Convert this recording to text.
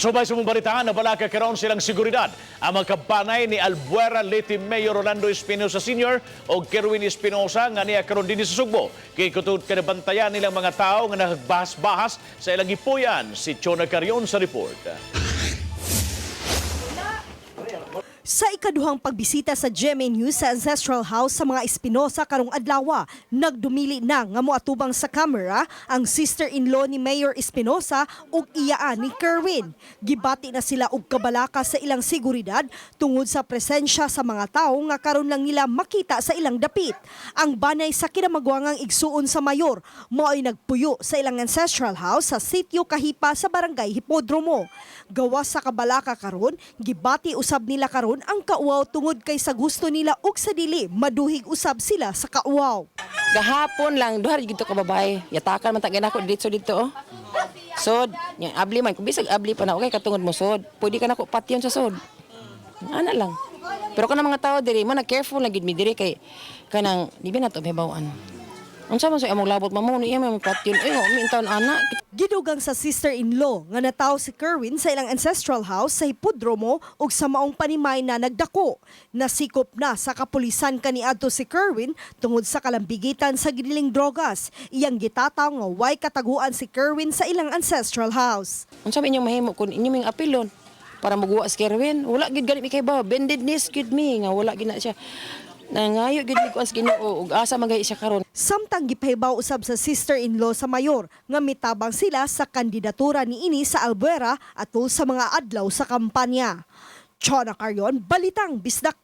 Subay sa mong balitaan, nabalaka karon silang seguridad ang magkabanay ni Albuera Leyte Mayor Rolando Espinosa Sr. o Kerwin Espinosa nga niya karon din sa Sugbo. Kay kutud kanabantayan nilang mga tao nga nagbahas-bahas sa ilang gipuyan. Si Chona Carion sa report. Sa ikaduhang pagbisita sa GMA News sa Ancestral House sa mga Espinosa karong adlaw, nagdumili na nga moatubang sa kamera ang sister-in-law ni Mayor Espinosa ug iyaan ni Kerwin. Gibati na sila og kabalaka sa ilang seguridad tungod sa presensya sa mga tao nga karon lang nila makita sa ilang dapit. Ang banay sa kinamagwangang igsuon sa mayor mao ay nagpuyo sa ilang Ancestral House sa Sitio Kahipa sa Barangay Hipodromo. Gawas sa kabalaka karon, gibati usab nila karon ang kauaw tungod kay sa gusto nila ug sa dili maduhig usab sila sa kauaw. Gahapon lang duha gito ka babae. Yatakan man tagay nako dito oh. Sod, nya abli man, kung bisag abli pa na okay katungod mo sod. Pwede ka nako patyon sa sod. Ana lang. Pero kana mga tao diri man careful lang gid mi diri kay kanang di ba nato mebawaan. Unsa man sa among labot mamon iya may patyon. Ay, mintaon ana. Gidugang sa sister-in-law nga nataw si Kerwin sa ilang ancestral house sa Hipodromo ug sa maong panimay na nagdako. Nasikop na sa kapulisan kaniadto si Kerwin tungod sa kalambigitan sa giniling drogas. Iyang gitataw nga way kataguan si Kerwin sa ilang ancestral house. Unsa man inyong mahimo kun inyong apilon para magwa si Kerwin? Wala gid gani mi kay ba bendedness gid mi nga wala gid na siya. Nangayo gid mi kuan sa Ginoo ug asa magay siya karon. Samtang gipahibaw usab sa sister-in-law sa mayor nga mitabang sila sa kandidatura niini sa Albuera atol sa mga adlaw sa kampanya. Chona Carion, Balitang Bisdak.